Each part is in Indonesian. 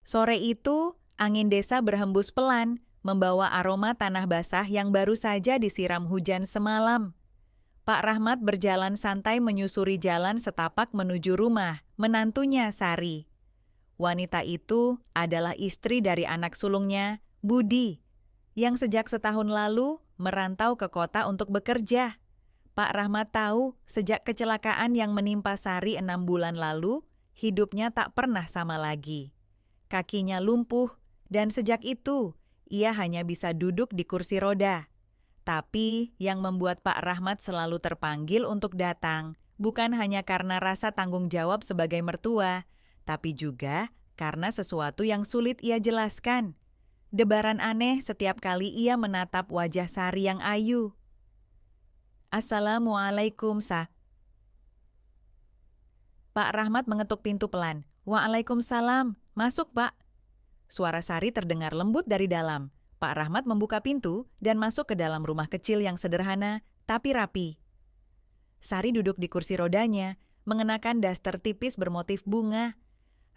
Sore itu, angin desa berhembus pelan, membawa aroma tanah basah yang baru saja disiram hujan semalam. Pak Rahmat berjalan santai menyusuri jalan setapak menuju rumah, menantunya Sari. Wanita itu adalah istri dari anak sulungnya, Budi, yang sejak setahun lalu merantau ke kota untuk bekerja. Pak Rahmat tahu sejak kecelakaan yang menimpa Sari 6 bulan lalu, hidupnya tak pernah sama lagi. Kakinya lumpuh, dan sejak itu ia hanya bisa duduk di kursi roda. Tapi yang membuat Pak Rahmat selalu terpanggil untuk datang, bukan hanya karena rasa tanggung jawab sebagai mertua, tapi juga karena sesuatu yang sulit ia jelaskan. Debaran aneh setiap kali ia menatap wajah Sari yang ayu. Assalamualaikum, Sa. Pak Rahmat mengetuk pintu pelan. Waalaikumsalam. Masuk, Pak. Suara Sari terdengar lembut dari dalam. Pak Rahmat membuka pintu dan masuk ke dalam rumah kecil yang sederhana, tapi rapi. Sari duduk di kursi rodanya, mengenakan daster tipis bermotif bunga.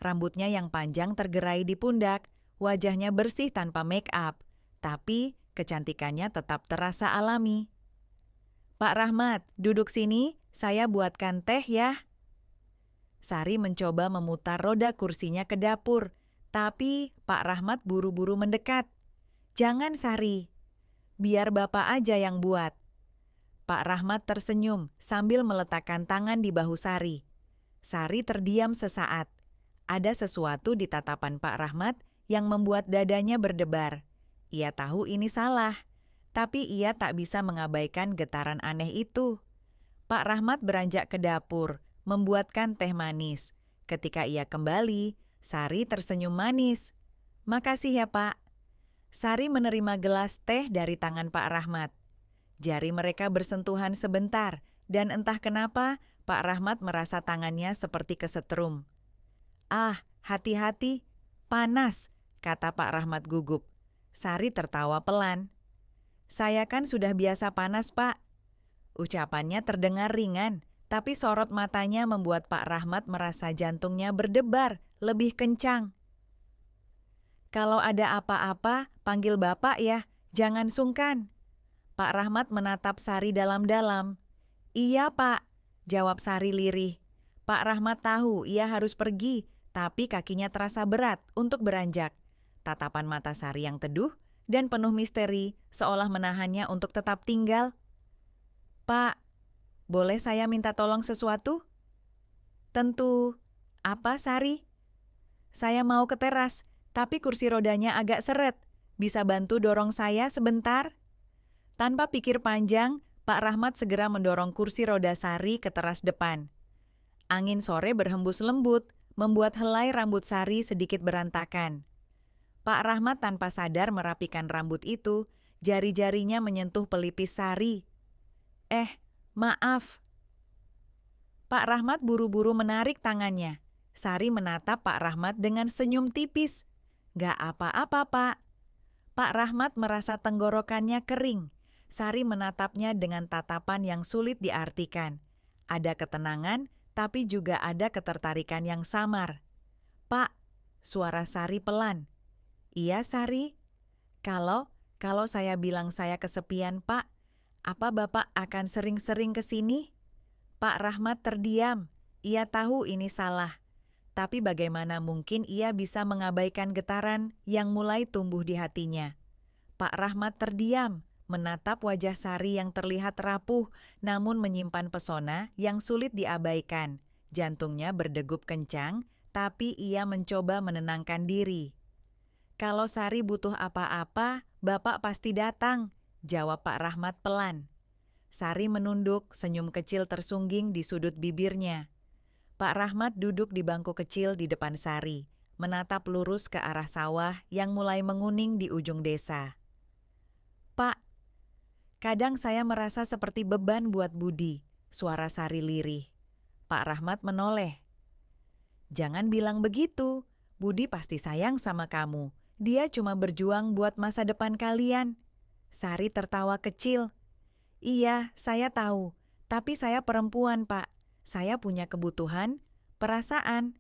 Rambutnya yang panjang tergerai di pundak, wajahnya bersih tanpa make up, tapi kecantikannya tetap terasa alami. Pak Rahmat, duduk sini, saya buatkan teh ya. Sari mencoba memutar roda kursinya ke dapur, tapi Pak Rahmat buru-buru mendekat. Jangan Sari, biar Bapak aja yang buat. Pak Rahmat tersenyum sambil meletakkan tangan di bahu Sari. Sari terdiam sesaat. Ada sesuatu di tatapan Pak Rahmat yang membuat dadanya berdebar. Ia tahu ini salah, tapi ia tak bisa mengabaikan getaran aneh itu. Pak Rahmat beranjak ke dapur, membuatkan teh manis. Ketika ia kembali, Sari tersenyum manis. Makasih ya Pak. Sari menerima gelas teh dari tangan Pak Rahmat. Jari mereka bersentuhan sebentar, dan entah kenapa Pak Rahmat merasa tangannya seperti kesetrum. Ah, hati-hati, panas, kata Pak Rahmat gugup. Sari tertawa pelan. Saya kan sudah biasa panas, Pak. Ucapannya terdengar ringan, tapi sorot matanya membuat Pak Rahmat merasa jantungnya berdebar lebih kencang. Kalau ada apa-apa, panggil Bapak ya, jangan sungkan. Pak Rahmat menatap Sari dalam-dalam. Iya, Pak, jawab Sari lirih. Pak Rahmat tahu ia harus pergi, tapi kakinya terasa berat untuk beranjak. Tatapan mata Sari yang teduh dan penuh misteri seolah menahannya untuk tetap tinggal. Pak, boleh saya minta tolong sesuatu? Tentu. Apa, Sari? Saya mau ke teras, tapi kursi rodanya agak seret. Bisa bantu dorong saya sebentar? Tanpa pikir panjang, Pak Rahmat segera mendorong kursi roda Sari ke teras depan. Angin sore berhembus lembut, membuat helai rambut Sari sedikit berantakan. Pak Rahmat tanpa sadar merapikan rambut itu, jari-jarinya menyentuh pelipis Sari. Maaf. Pak Rahmat buru-buru menarik tangannya. Sari menatap Pak Rahmat dengan senyum tipis. Gak apa-apa, Pak. Pak Rahmat merasa tenggorokannya kering. Sari menatapnya dengan tatapan yang sulit diartikan. Ada ketenangan, tapi juga ada ketertarikan yang samar. Pak, suara Sari pelan. Iya, Sari. Kalau saya bilang saya kesepian, Pak, apa Bapak akan sering-sering ke sini? Pak Rahmat terdiam. Ia tahu ini salah. Tapi bagaimana mungkin ia bisa mengabaikan getaran yang mulai tumbuh di hatinya? Pak Rahmat terdiam, menatap wajah Sari yang terlihat rapuh namun menyimpan pesona yang sulit diabaikan. Jantungnya berdegup kencang, tapi ia mencoba menenangkan diri. Kalau Sari butuh apa-apa, Bapak pasti datang, jawab Pak Rahmat pelan. Sari menunduk, senyum kecil tersungging di sudut bibirnya. Pak Rahmat duduk di bangku kecil di depan Sari, menatap lurus ke arah sawah yang mulai menguning di ujung desa. Pak, kadang saya merasa seperti beban buat Budi, suara Sari lirih. Pak Rahmat menoleh. Jangan bilang begitu, Budi pasti sayang sama kamu. Dia cuma berjuang buat masa depan kalian. Sari tertawa kecil. Iya, saya tahu. Tapi saya perempuan, Pak. Saya punya kebutuhan, perasaan.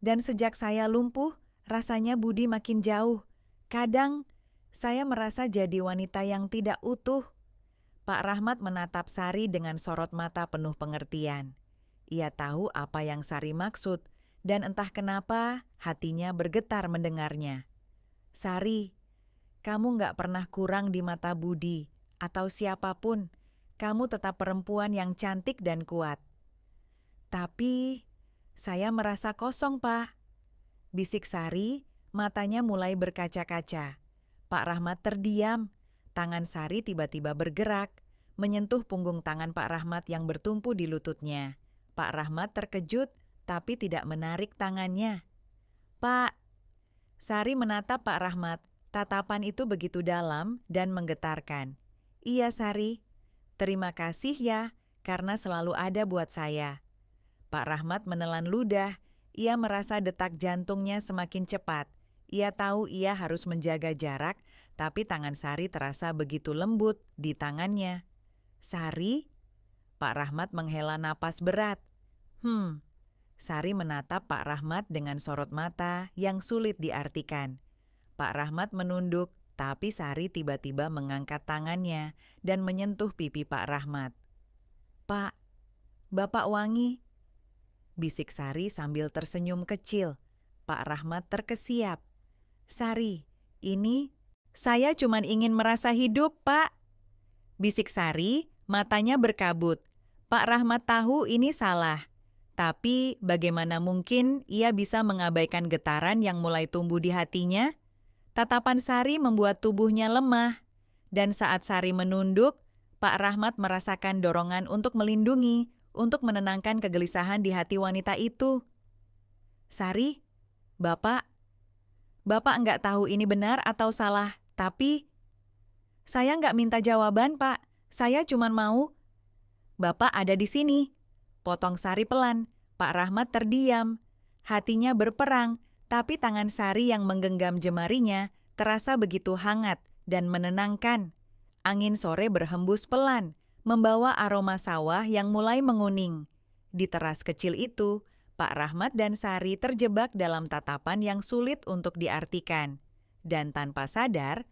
Dan sejak saya lumpuh, rasanya Budi makin jauh. Kadang, saya merasa jadi wanita yang tidak utuh. Pak Rahmat menatap Sari dengan sorot mata penuh pengertian. Ia tahu apa yang Sari maksud, dan entah kenapa hatinya bergetar mendengarnya. Sari, kamu nggak pernah kurang di mata Budi, atau siapapun. Kamu tetap perempuan yang cantik dan kuat. Tapi, saya merasa kosong, Pak. Bisik Sari, matanya mulai berkaca-kaca. Pak Rahmat terdiam. Tangan Sari tiba-tiba bergerak, menyentuh punggung tangan Pak Rahmat yang bertumpu di lututnya. Pak Rahmat terkejut, tapi tidak menarik tangannya. Pak, Sari menatap Pak Rahmat. Tatapan itu begitu dalam dan menggetarkan. Iya Sari, terima kasih ya, karena selalu ada buat saya. Pak Rahmat menelan ludah. Ia merasa detak jantungnya semakin cepat. Ia tahu ia harus menjaga jarak, tapi tangan Sari terasa begitu lembut di tangannya. Sari? Pak Rahmat menghela napas berat. Sari menatap Pak Rahmat dengan sorot mata yang sulit diartikan. Pak Rahmat menunduk, tapi Sari tiba-tiba mengangkat tangannya dan menyentuh pipi Pak Rahmat. Pak, Bapak wangi. Bisik Sari sambil tersenyum kecil. Pak Rahmat terkesiap. Sari, ini saya cuma ingin merasa hidup, Pak. Bisik Sari, matanya berkabut. Pak Rahmat tahu ini salah. Tapi bagaimana mungkin ia bisa mengabaikan getaran yang mulai tumbuh di hatinya? Tatapan Sari membuat tubuhnya lemah. Dan saat Sari menunduk, Pak Rahmat merasakan dorongan untuk melindungi, untuk menenangkan kegelisahan di hati wanita itu. Sari, Bapak enggak tahu ini benar atau salah, tapi saya enggak minta jawaban, Pak. Saya cuma mau. Bapak ada di sini. Potong Sari pelan. Pak Rahmat terdiam. Hatinya berperang, tapi tangan Sari yang menggenggam jemarinya terasa begitu hangat dan menenangkan. Angin sore berhembus pelan, membawa aroma sawah yang mulai menguning. Di teras kecil itu, Pak Rahmat dan Sari terjebak dalam tatapan yang sulit untuk diartikan. Dan tanpa sadar,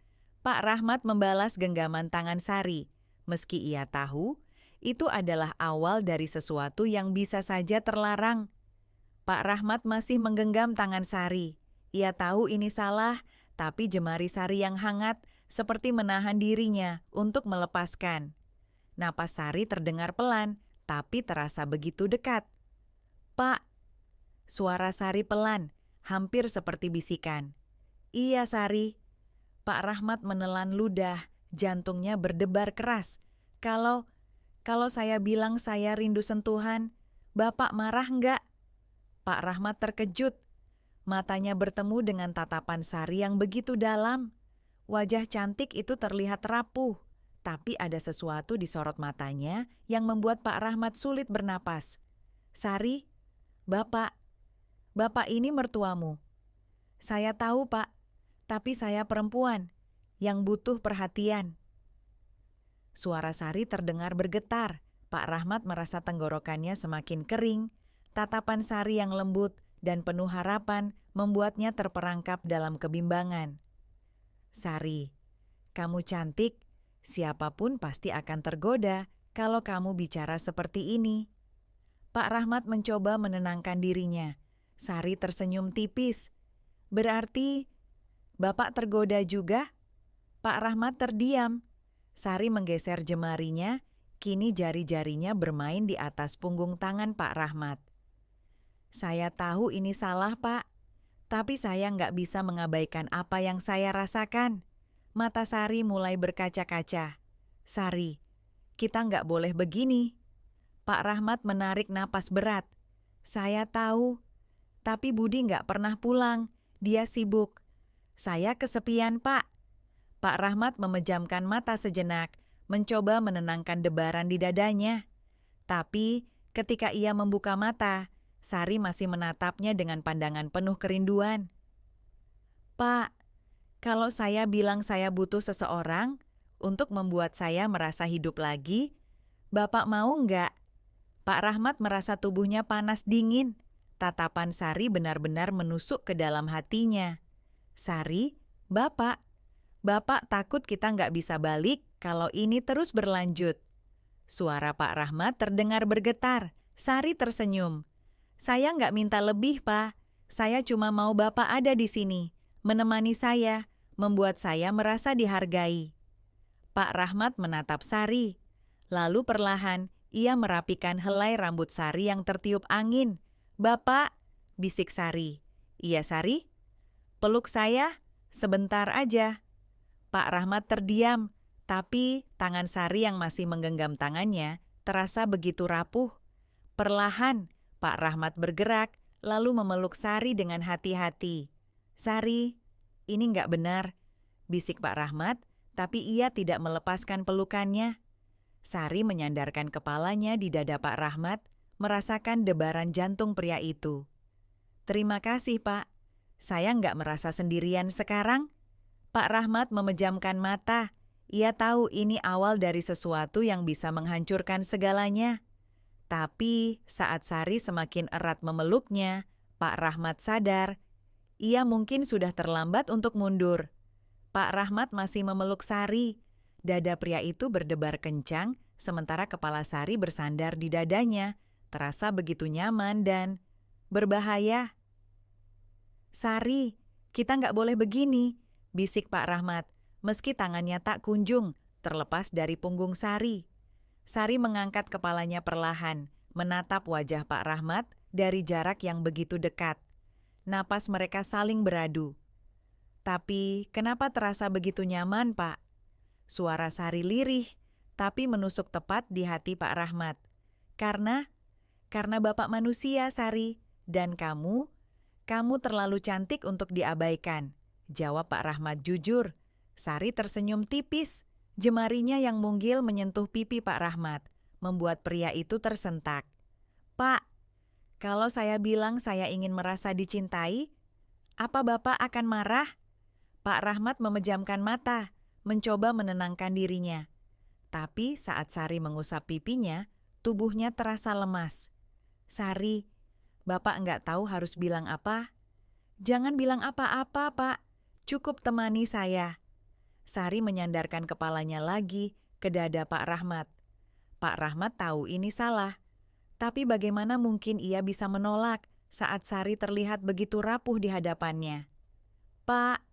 Pak Rahmat membalas genggaman tangan Sari, meski ia tahu itu adalah awal dari sesuatu yang bisa saja terlarang. Pak Rahmat masih menggenggam tangan Sari. Ia tahu ini salah, tapi jemari Sari yang hangat seperti menahan dirinya untuk melepaskan. Napas Sari terdengar pelan, tapi terasa begitu dekat. Pak, suara Sari pelan, hampir seperti bisikan. Iya Sari. Pak Rahmat menelan ludah, jantungnya berdebar keras. Kalau saya bilang saya rindu sentuhan, Bapak marah enggak? Pak Rahmat terkejut. Matanya bertemu dengan tatapan Sari yang begitu dalam. Wajah cantik itu terlihat rapuh, tapi ada sesuatu di sorot matanya yang membuat Pak Rahmat sulit bernapas. Sari, Bapak ini mertuamu. Saya tahu, Pak, tapi saya perempuan yang butuh perhatian. Suara Sari terdengar bergetar. Pak Rahmat merasa tenggorokannya semakin kering. Tatapan Sari yang lembut dan penuh harapan membuatnya terperangkap dalam kebimbangan. Sari, kamu cantik. Siapapun pasti akan tergoda kalau kamu bicara seperti ini. Pak Rahmat mencoba menenangkan dirinya. Sari tersenyum tipis. Berarti Bapak tergoda juga? Pak Rahmat terdiam. Sari menggeser jemarinya, kini jari-jarinya bermain di atas punggung tangan Pak Rahmat. Saya tahu ini salah, Pak. Tapi saya nggak bisa mengabaikan apa yang saya rasakan. Mata Sari mulai berkaca-kaca. Sari, kita nggak boleh begini. Pak Rahmat menarik napas berat. Saya tahu, tapi Budi nggak pernah pulang. Dia sibuk. Saya kesepian, Pak. Pak Rahmat memejamkan mata sejenak, mencoba menenangkan debaran di dadanya. Tapi ketika ia membuka mata, Sari masih menatapnya dengan pandangan penuh kerinduan. Pak, kalau saya bilang saya butuh seseorang untuk membuat saya merasa hidup lagi, Bapak mau nggak? Pak Rahmat merasa tubuhnya panas dingin. Tatapan Sari benar-benar menusuk ke dalam hatinya. Sari, Bapak takut kita nggak bisa balik kalau ini terus berlanjut. Suara Pak Rahmat terdengar bergetar. Sari tersenyum. Saya nggak minta lebih, Pak. Saya cuma mau Bapak ada di sini, menemani saya, membuat saya merasa dihargai. Pak Rahmat menatap Sari. Lalu perlahan, ia merapikan helai rambut Sari yang tertiup angin. Bapak, bisik Sari. Iya, Sari? Peluk saya, sebentar aja. Pak Rahmat terdiam, tapi tangan Sari yang masih menggenggam tangannya terasa begitu rapuh. Perlahan, Pak Rahmat bergerak, lalu memeluk Sari dengan hati-hati. Sari, ini nggak benar, bisik Pak Rahmat, tapi ia tidak melepaskan pelukannya. Sari menyandarkan kepalanya di dada Pak Rahmat, merasakan debaran jantung pria itu. Terima kasih, Pak. Saya nggak merasa sendirian sekarang. Pak Rahmat memejamkan mata. Ia tahu ini awal dari sesuatu yang bisa menghancurkan segalanya. Tapi saat Sari semakin erat memeluknya, Pak Rahmat sadar, ia mungkin sudah terlambat untuk mundur. Pak Rahmat masih memeluk Sari. Dada pria itu berdebar kencang, sementara kepala Sari bersandar di dadanya, terasa begitu nyaman dan berbahaya. Sari, kita nggak boleh begini, bisik Pak Rahmat, meski tangannya tak kunjung terlepas dari punggung Sari. Sari mengangkat kepalanya perlahan, menatap wajah Pak Rahmat dari jarak yang begitu dekat. Napas mereka saling beradu. Tapi kenapa terasa begitu nyaman, Pak? Suara Sari lirih, tapi menusuk tepat di hati Pak Rahmat. Karena Bapak manusia, Sari, dan kamu terlalu cantik untuk diabaikan, jawab Pak Rahmat jujur. Sari tersenyum tipis. Jemarinya yang munggil menyentuh pipi Pak Rahmat, membuat pria itu tersentak. Pak, kalau saya bilang saya ingin merasa dicintai, apa Bapak akan marah? Pak Rahmat memejamkan mata, mencoba menenangkan dirinya. Tapi saat Sari mengusap pipinya, tubuhnya terasa lemas. Sari, Bapak nggak tahu harus bilang apa? Jangan bilang apa-apa, Pak. Cukup temani saya. Sari menyandarkan kepalanya lagi ke dada Pak Rahmat. Pak Rahmat tahu ini salah. Tapi bagaimana mungkin ia bisa menolak saat Sari terlihat begitu rapuh di hadapannya? Pak,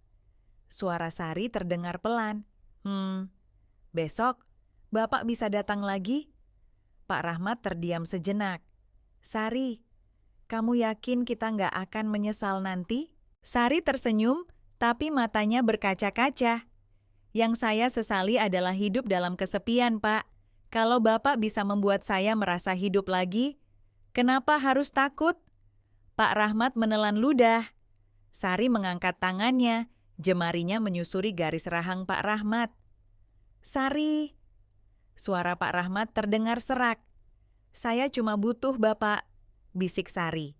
suara Sari terdengar pelan. Besok, Bapak bisa datang lagi? Pak Rahmat terdiam sejenak. Sari, kamu yakin kita nggak akan menyesal nanti? Sari tersenyum, tapi matanya berkaca-kaca. Yang saya sesali adalah hidup dalam kesepian, Pak. Kalau Bapak bisa membuat saya merasa hidup lagi, kenapa harus takut? Pak Rahmat menelan ludah. Sari mengangkat tangannya, jemarinya menyusuri garis rahang Pak Rahmat. Sari, suara Pak Rahmat terdengar serak. Saya cuma butuh Bapak, bisik Sari.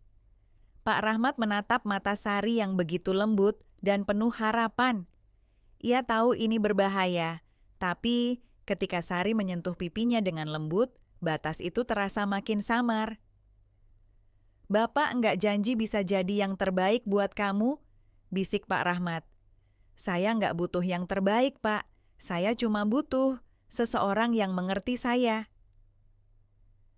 Pak Rahmat menatap mata Sari yang begitu lembut dan penuh harapan. Ia tahu ini berbahaya, tapi ketika Sari menyentuh pipinya dengan lembut, batas itu terasa makin samar. Bapak enggak janji bisa jadi yang terbaik buat kamu, bisik Pak Rahmat. Saya enggak butuh yang terbaik, Pak. Saya cuma butuh seseorang yang mengerti saya.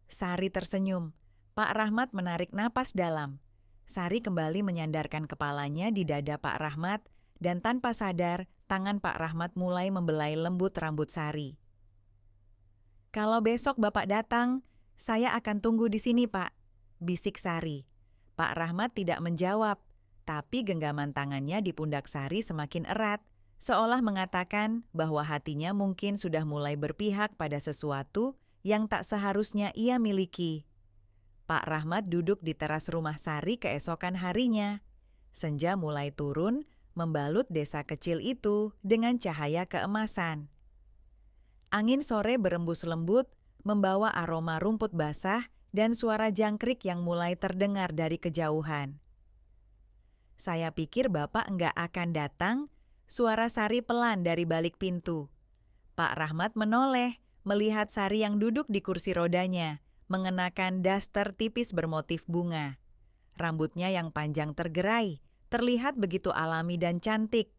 Sari tersenyum. Pak Rahmat menarik napas dalam. Sari kembali menyandarkan kepalanya di dada Pak Rahmat, dan tanpa sadar, tangan Pak Rahmat mulai membelai lembut rambut Sari. Kalau besok Bapak datang, saya akan tunggu di sini, Pak, bisik Sari. Pak Rahmat tidak menjawab, tapi genggaman tangannya di pundak Sari semakin erat, seolah mengatakan bahwa hatinya mungkin sudah mulai berpihak pada sesuatu yang tak seharusnya ia miliki. Pak Rahmat duduk di teras rumah Sari keesokan harinya. Senja mulai turun, membalut desa kecil itu dengan cahaya keemasan. Angin sore berembus lembut, membawa aroma rumput basah dan suara jangkrik yang mulai terdengar dari kejauhan. Saya pikir Bapak enggak akan datang, suara Sari pelan dari balik pintu. Pak Rahmat menoleh, melihat Sari yang duduk di kursi rodanya, mengenakan daster tipis bermotif bunga. Rambutnya yang panjang tergerai, terlihat begitu alami dan cantik.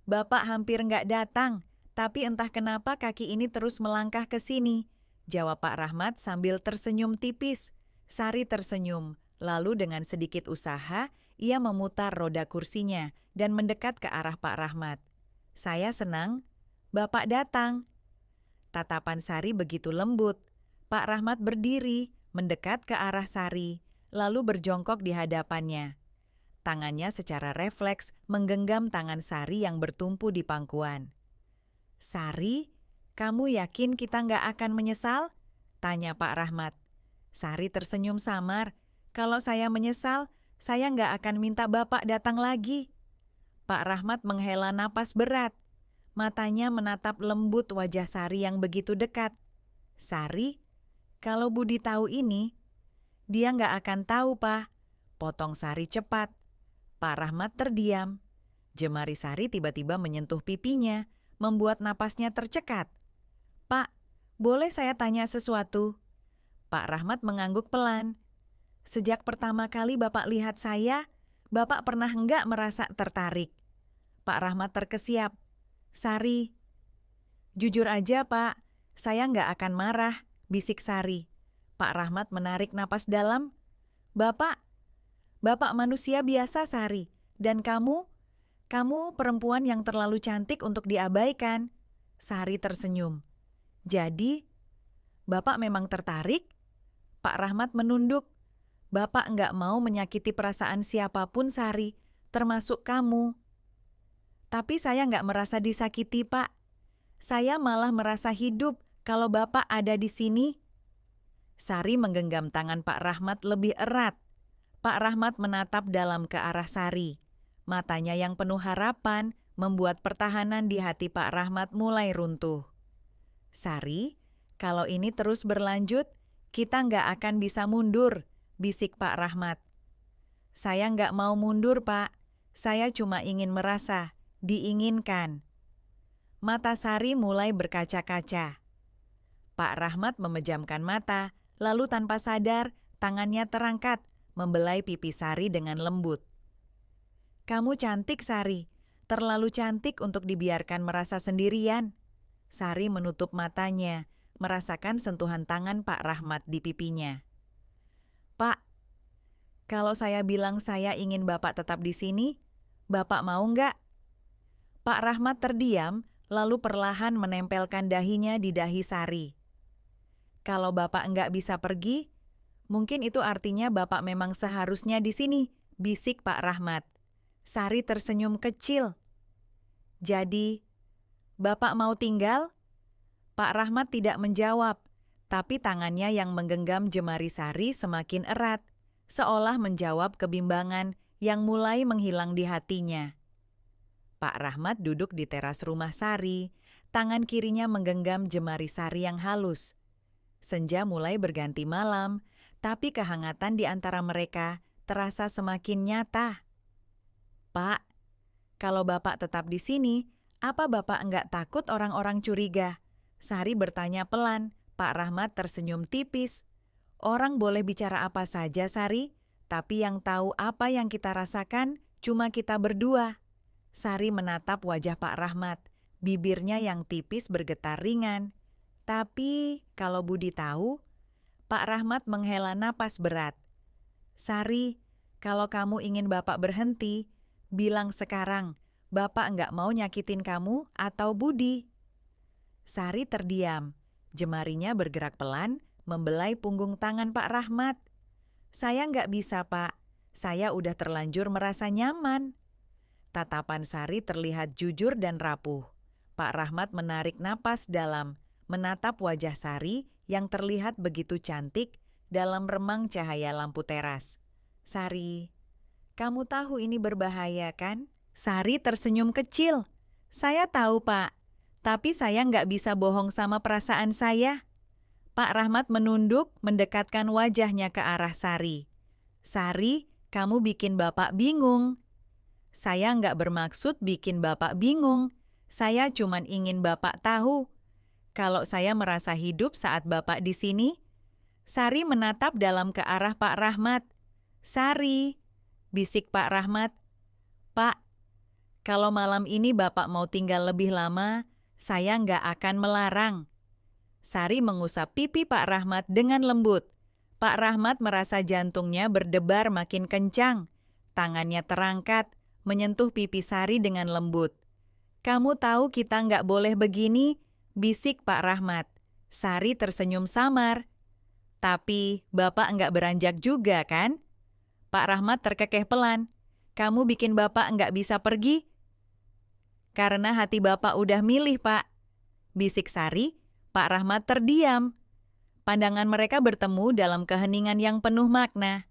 Bapak hampir nggak datang, tapi entah kenapa kaki ini terus melangkah ke sini, jawab Pak Rahmat sambil tersenyum tipis. Sari tersenyum, lalu dengan sedikit usaha, ia memutar roda kursinya dan mendekat ke arah Pak Rahmat. Saya senang, Bapak datang. Tatapan Sari begitu lembut. Pak Rahmat berdiri, mendekat ke arah Sari, lalu berjongkok di hadapannya. Tangannya secara refleks menggenggam tangan Sari yang bertumpu di pangkuan. Sari, kamu yakin kita nggak akan menyesal? Tanya Pak Rahmat. Sari tersenyum samar. Kalau saya menyesal, saya nggak akan minta Bapak datang lagi. Pak Rahmat menghela napas berat. Matanya menatap lembut wajah Sari yang begitu dekat. Sari, kalau Budi tahu ini, dia nggak akan tahu, Pak. Potong Sari cepat. Pak Rahmat terdiam. Jemari Sari tiba-tiba menyentuh pipinya, membuat napasnya tercekat. Pak, boleh saya tanya sesuatu? Pak Rahmat mengangguk pelan. Sejak pertama kali Bapak lihat saya, Bapak pernah enggak merasa tertarik? Pak Rahmat terkesiap. Sari, jujur aja Pak, saya enggak akan marah, bisik Sari. Pak Rahmat menarik napas dalam. Bapak manusia biasa Sari, dan kamu perempuan yang terlalu cantik untuk diabaikan. Sari tersenyum. Jadi, Bapak memang tertarik? Pak Rahmat menunduk. Bapak enggak mau menyakiti perasaan siapapun Sari, termasuk kamu. Tapi saya enggak merasa disakiti, Pak. Saya malah merasa hidup kalau Bapak ada di sini. Sari menggenggam tangan Pak Rahmat lebih erat. Pak Rahmat menatap dalam ke arah Sari. Matanya yang penuh harapan membuat pertahanan di hati Pak Rahmat mulai runtuh. Sari, kalau ini terus berlanjut, kita nggak akan bisa mundur, bisik Pak Rahmat. Saya nggak mau mundur, Pak. Saya cuma ingin merasa diinginkan. Mata Sari mulai berkaca-kaca. Pak Rahmat memejamkan mata, lalu tanpa sadar, tangannya terangkat, membelai pipi Sari dengan lembut. Kamu cantik, Sari. Terlalu cantik untuk dibiarkan merasa sendirian. Sari menutup matanya, merasakan sentuhan tangan Pak Rahmat di pipinya. Pak, kalau saya bilang saya ingin Bapak tetap di sini, Bapak mau nggak? Pak Rahmat terdiam, lalu perlahan menempelkan dahinya di dahi Sari. Kalau Bapak nggak bisa pergi, mungkin itu artinya Bapak memang seharusnya di sini, bisik Pak Rahmat. Sari tersenyum kecil. Jadi, Bapak mau tinggal? Pak Rahmat tidak menjawab, tapi tangannya yang menggenggam jemari Sari semakin erat, seolah menjawab kebimbangan yang mulai menghilang di hatinya. Pak Rahmat duduk di teras rumah Sari, tangan kirinya menggenggam jemari Sari yang halus. Senja mulai berganti malam, tapi kehangatan di antara mereka terasa semakin nyata. Pak, kalau Bapak tetap di sini, apa Bapak enggak takut orang-orang curiga? Sari bertanya pelan. Pak Rahmat tersenyum tipis. Orang boleh bicara apa saja, Sari, tapi yang tahu apa yang kita rasakan cuma kita berdua. Sari menatap wajah Pak Rahmat, bibirnya yang tipis bergetar ringan. Tapi kalau Budi tahu, Pak Rahmat menghela napas berat. Sari, kalau kamu ingin Bapak berhenti, bilang sekarang, Bapak enggak mau nyakitin kamu atau Budi. Sari terdiam, jemarinya bergerak pelan, membelai punggung tangan Pak Rahmat. Saya enggak bisa, Pak. Saya udah terlanjur merasa nyaman. Tatapan Sari terlihat jujur dan rapuh. Pak Rahmat menarik napas dalam, menatap wajah Sari yang terlihat begitu cantik dalam remang cahaya lampu teras. Sari, kamu tahu ini berbahaya kan? Sari tersenyum kecil. Saya tahu, Pak. Tapi saya nggak bisa bohong sama perasaan saya. Pak Rahmat menunduk, mendekatkan wajahnya ke arah Sari. Sari, kamu bikin Bapak bingung. Saya nggak bermaksud bikin Bapak bingung. Saya cuman ingin Bapak tahu. Kalau saya merasa hidup saat Bapak di sini. Sari menatap dalam ke arah Pak Rahmat. Sari, bisik Pak Rahmat. Pak, kalau malam ini Bapak mau tinggal lebih lama, saya nggak akan melarang. Sari mengusap pipi Pak Rahmat dengan lembut. Pak Rahmat merasa jantungnya berdebar makin kencang. Tangannya terangkat, menyentuh pipi Sari dengan lembut. Kamu tahu kita nggak boleh begini, bisik Pak Rahmat. Sari tersenyum samar. Tapi Bapak nggak beranjak juga kan? Pak Rahmat terkekeh pelan. Kamu bikin Bapak nggak bisa pergi? Karena hati Bapak udah milih, Pak. Bisik Sari, Pak Rahmat terdiam. Pandangan mereka bertemu dalam keheningan yang penuh makna.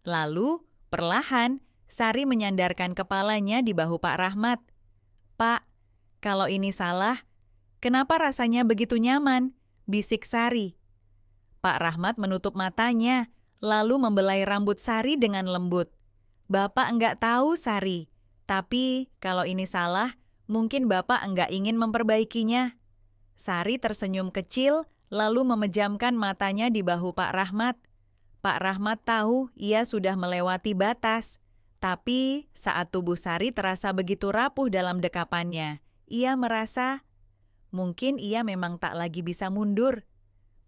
Lalu, perlahan, Sari menyandarkan kepalanya di bahu Pak Rahmat. Pak, kalau ini salah, kenapa rasanya begitu nyaman? Bisik Sari. Pak Rahmat menutup matanya, lalu membelai rambut Sari dengan lembut. Bapak enggak tahu, Sari. Tapi kalau ini salah, mungkin Bapak enggak ingin memperbaikinya. Sari tersenyum kecil, lalu memejamkan matanya di bahu Pak Rahmat. Pak Rahmat tahu ia sudah melewati batas. Tapi saat tubuh Sari terasa begitu rapuh dalam dekapannya, ia merasa mungkin ia memang tak lagi bisa mundur.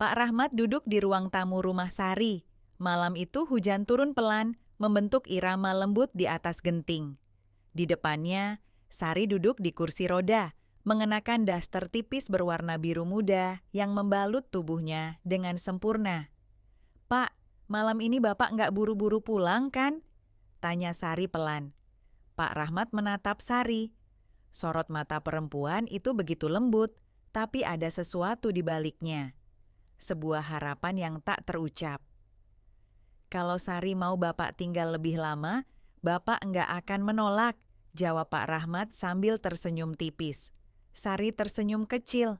Pak Rahmat duduk di ruang tamu rumah Sari. Malam itu hujan turun pelan, membentuk irama lembut di atas genting. Di depannya, Sari duduk di kursi roda, mengenakan daster tipis berwarna biru muda yang membalut tubuhnya dengan sempurna. Pak, malam ini Bapak nggak buru-buru pulang kan? Tanya Sari pelan. Pak Rahmat menatap Sari. Sorot mata perempuan itu begitu lembut, tapi ada sesuatu di baliknya. Sebuah harapan yang tak terucap. Kalau Sari mau Bapak tinggal lebih lama, Bapak enggak akan menolak, jawab Pak Rahmat sambil tersenyum tipis. Sari tersenyum kecil.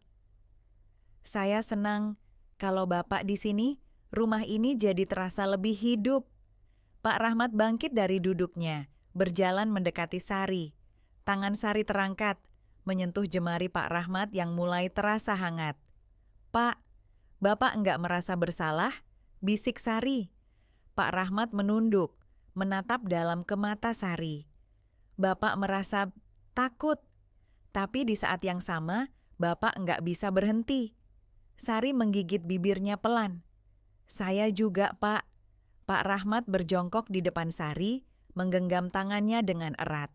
Saya senang kalau Bapak di sini, rumah ini jadi terasa lebih hidup. Pak Rahmat bangkit dari duduknya, berjalan mendekati Sari. Tangan Sari terangkat, menyentuh jemari Pak Rahmat yang mulai terasa hangat. Pak, Bapak enggak merasa bersalah? Bisik Sari. Pak Rahmat menunduk, menatap dalam ke mata Sari. Bapak merasa takut, tapi di saat yang sama, Bapak enggak bisa berhenti. Sari menggigit bibirnya pelan. Saya juga, Pak. Pak Rahmat berjongkok di depan Sari, menggenggam tangannya dengan erat.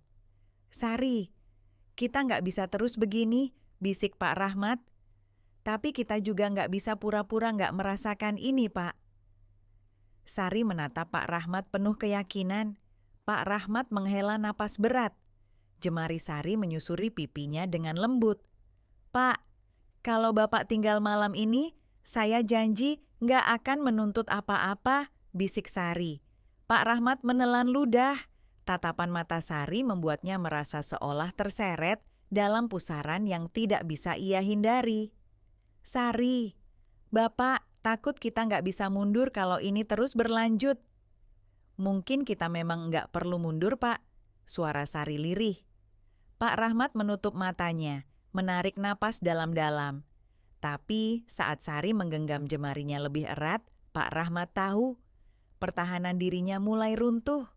Sari, kita enggak bisa terus begini, bisik Pak Rahmat. Tapi kita juga nggak bisa pura-pura nggak merasakan ini, Pak. Sari menatap Pak Rahmat penuh keyakinan. Pak Rahmat menghela napas berat. Jemari Sari menyusuri pipinya dengan lembut. Pak, kalau Bapak tinggal malam ini, saya janji nggak akan menuntut apa-apa, bisik Sari. Pak Rahmat menelan ludah. Tatapan mata Sari membuatnya merasa seolah terseret dalam pusaran yang tidak bisa ia hindari. Sari, Bapak takut kita nggak bisa mundur kalau ini terus berlanjut. Mungkin kita memang nggak perlu mundur, Pak. Suara Sari lirih. Pak Rahmat menutup matanya, menarik napas dalam-dalam. Tapi saat Sari menggenggam jemarinya lebih erat, Pak Rahmat tahu pertahanan dirinya mulai runtuh.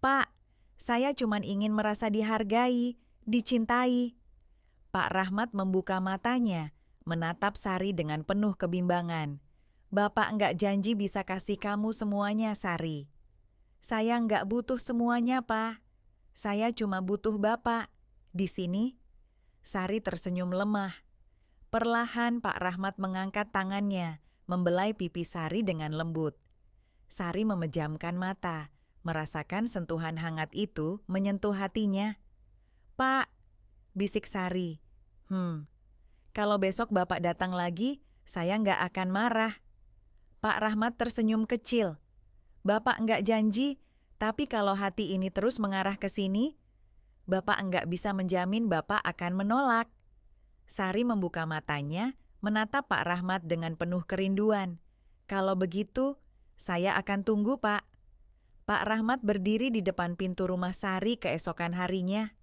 Pak, saya cuma ingin merasa dihargai, dicintai. Pak Rahmat membuka matanya, menatap Sari dengan penuh kebimbangan. Bapak enggak janji bisa kasih kamu semuanya, Sari. Saya enggak butuh semuanya, Pak. Saya cuma butuh Bapak. Di sini, Sari tersenyum lemah. Perlahan Pak Rahmat mengangkat tangannya, membelai pipi Sari dengan lembut. Sari memejamkan mata, merasakan sentuhan hangat itu menyentuh hatinya. Pak, bisik Sari. Kalau besok Bapak datang lagi, saya nggak akan marah. Pak Rahmat tersenyum kecil. Bapak nggak janji, tapi kalau hati ini terus mengarah ke sini, Bapak nggak bisa menjamin Bapak akan menolak. Sari membuka matanya, menatap Pak Rahmat dengan penuh kerinduan. Kalau begitu, saya akan tunggu, Pak. Pak Rahmat berdiri di depan pintu rumah Sari keesokan harinya.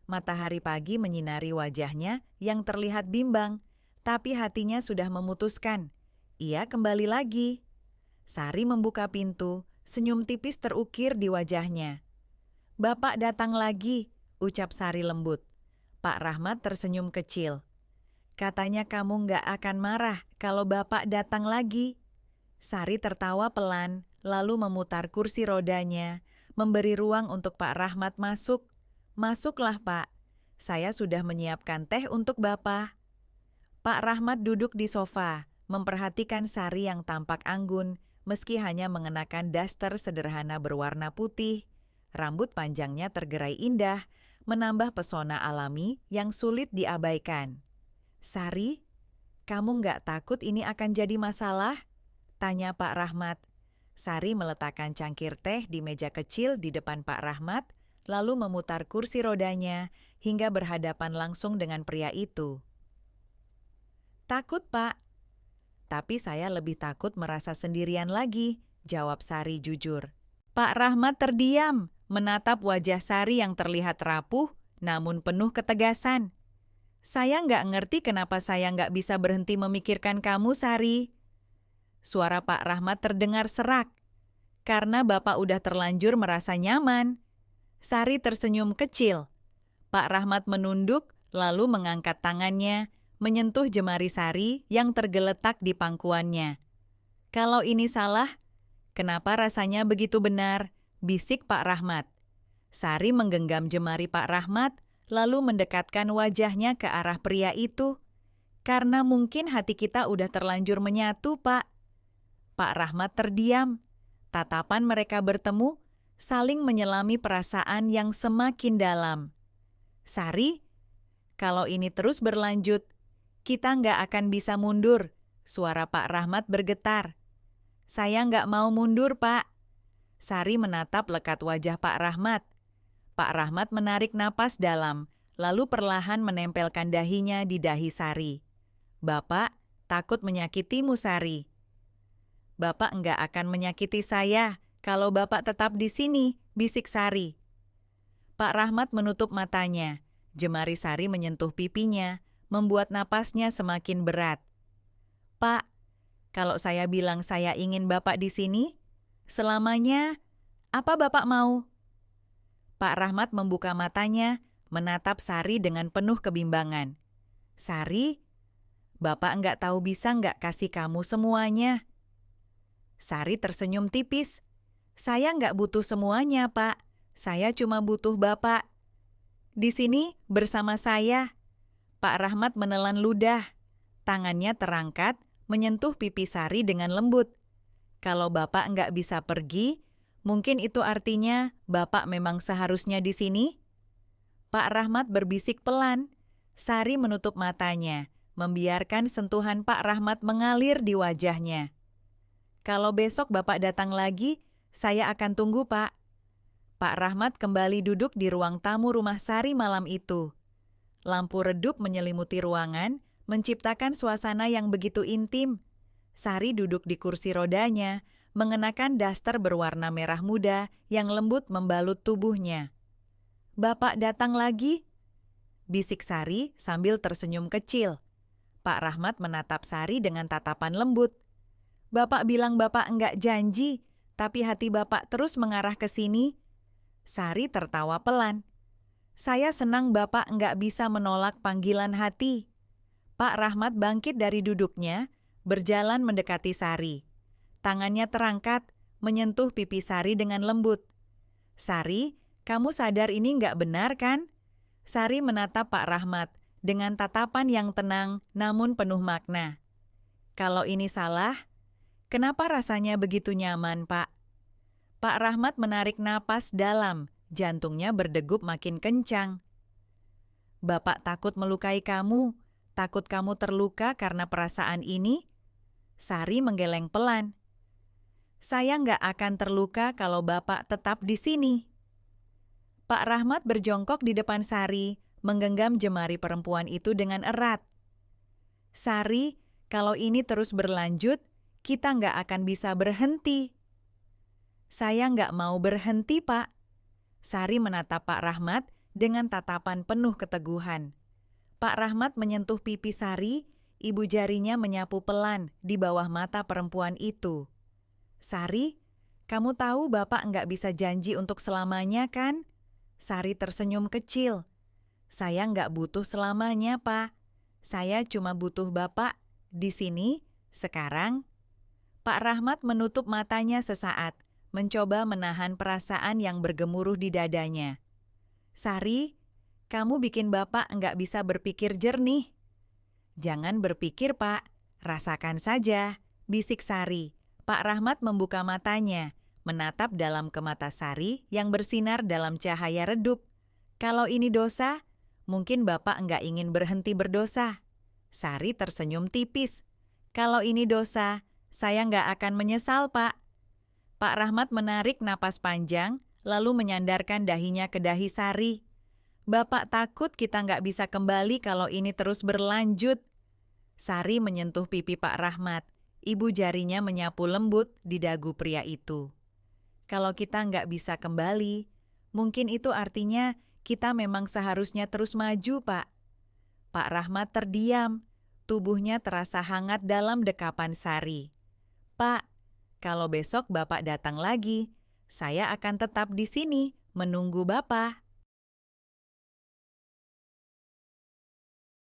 Matahari pagi menyinari wajahnya yang terlihat bimbang, tapi hatinya sudah memutuskan. Ia kembali lagi. Sari membuka pintu, Senyum tipis terukir di wajahnya. "Bapak datang lagi," ucap Sari lembut. Pak Rahmat tersenyum kecil. "Katanya kamu nggak akan marah kalau Bapak datang lagi." Sari tertawa pelan, lalu memutar kursi rodanya, memberi ruang untuk Pak Rahmat masuk. "Masuklah, Pak. Saya sudah menyiapkan teh untuk Bapak." Pak Rahmat duduk di sofa, memperhatikan Sari yang tampak anggun, meski hanya mengenakan daster sederhana berwarna putih. Rambut panjangnya tergerai indah, menambah pesona alami yang sulit diabaikan. "Sari, kamu nggak takut ini akan jadi masalah?" tanya Pak Rahmat. Sari meletakkan cangkir teh di meja kecil di depan Pak Rahmat, lalu memutar kursi rodanya hingga berhadapan langsung dengan pria itu. "Takut, Pak. Tapi saya lebih takut merasa sendirian lagi," jawab Sari jujur. Pak Rahmat terdiam, menatap wajah Sari yang terlihat rapuh, namun penuh ketegasan. "Saya nggak ngerti kenapa saya nggak bisa berhenti memikirkan kamu, Sari." Suara Pak Rahmat terdengar serak. "Karena Bapak udah terlanjur merasa nyaman." Sari tersenyum kecil. Pak Rahmat menunduk, lalu mengangkat tangannya, menyentuh jemari Sari yang tergeletak di pangkuannya. "Kalau ini salah, kenapa rasanya begitu benar?" bisik Pak Rahmat. Sari menggenggam jemari Pak Rahmat, lalu mendekatkan wajahnya ke arah pria itu. "Karena mungkin hati kita udah terlanjur menyatu, Pak." Pak Rahmat terdiam. Tatapan mereka bertemu, saling menyelami perasaan yang semakin dalam. "Sari, kalau ini terus berlanjut, kita nggak akan bisa mundur." Suara Pak Rahmat bergetar. "Saya nggak mau mundur, Pak." Sari menatap lekat wajah Pak Rahmat. Pak Rahmat menarik napas dalam, lalu perlahan menempelkan dahinya di dahi Sari. "Bapak takut menyakitimu, Sari." "Bapak nggak akan menyakiti saya kalau Bapak tetap di sini," bisik Sari. Pak Rahmat menutup matanya. Jemari Sari menyentuh pipinya, membuat napasnya semakin berat. "Pak, kalau saya bilang saya ingin Bapak di sini, selamanya, apa Bapak mau?" Pak Rahmat membuka matanya, menatap Sari dengan penuh kebimbangan. "Sari, Bapak nggak tahu bisa nggak kasih kamu semuanya." Sari tersenyum tipis. "Saya nggak butuh semuanya, Pak. Saya cuma butuh Bapak di sini bersama saya." Pak Rahmat menelan ludah. Tangannya terangkat, menyentuh pipi Sari dengan lembut. "Kalau Bapak nggak bisa pergi, mungkin itu artinya Bapak memang seharusnya di sini?" Pak Rahmat berbisik pelan. Sari menutup matanya, membiarkan sentuhan Pak Rahmat mengalir di wajahnya. "Kalau besok Bapak datang lagi, saya akan tunggu, Pak." Pak Rahmat kembali duduk di ruang tamu rumah Sari malam itu. Lampu redup menyelimuti ruangan, menciptakan suasana yang begitu intim. Sari duduk di kursi rodanya, mengenakan daster berwarna merah muda yang lembut membalut tubuhnya. "Bapak datang lagi?" bisik Sari sambil tersenyum kecil. Pak Rahmat menatap Sari dengan tatapan lembut. "Bapak bilang Bapak enggak janji, tapi hati Bapak terus mengarah ke sini." Sari tertawa pelan. "Saya senang Bapak enggak bisa menolak panggilan hati." Pak Rahmat bangkit dari duduknya, berjalan mendekati Sari. Tangannya terangkat, menyentuh pipi Sari dengan lembut. "Sari, kamu sadar ini enggak benar kan?" Sari menatap Pak Rahmat dengan tatapan yang tenang namun penuh makna. "Kalau ini salah, kenapa rasanya begitu nyaman, Pak?" Pak Rahmat menarik napas dalam, jantungnya berdegup makin kencang. "Bapak takut melukai kamu, takut kamu terluka karena perasaan ini?" Sari menggeleng pelan. "Saya nggak akan terluka kalau Bapak tetap di sini." Pak Rahmat berjongkok di depan Sari, menggenggam jemari perempuan itu dengan erat. "Sari, kalau ini terus berlanjut, kita nggak akan bisa berhenti." "Saya nggak mau berhenti, Pak." Sari menatap Pak Rahmat dengan tatapan penuh keteguhan. Pak Rahmat menyentuh pipi Sari, ibu jarinya menyapu pelan di bawah mata perempuan itu. "Sari, Kamu tahu Bapak nggak bisa janji untuk selamanya kan? Sari tersenyum kecil. Saya nggak butuh selamanya, Pak. Saya cuma butuh Bapak di sini, sekarang. Pak Rahmat menutup matanya sesaat, mencoba menahan perasaan yang bergemuruh di dadanya. Sari, kamu bikin Bapak nggak bisa berpikir jernih. Jangan berpikir, Pak. Rasakan saja, bisik Sari. Pak Rahmat membuka matanya, menatap dalam ke mata Sari yang bersinar dalam cahaya redup. Kalau ini dosa, mungkin Bapak nggak ingin berhenti berdosa. Sari tersenyum tipis. Kalau ini dosa, saya nggak akan menyesal, Pak. Pak Rahmat menarik napas panjang, lalu menyandarkan dahinya ke dahi Sari. Bapak takut kita nggak bisa kembali kalau ini terus berlanjut. Sari menyentuh pipi Pak Rahmat. Ibu jarinya menyapu lembut di dagu pria itu. Kalau kita nggak bisa kembali, mungkin itu artinya kita memang seharusnya terus maju, Pak. Pak Rahmat terdiam. Tubuhnya terasa hangat dalam dekapan Sari. Pak, kalau besok Bapak datang lagi, saya akan tetap di sini menunggu Bapak.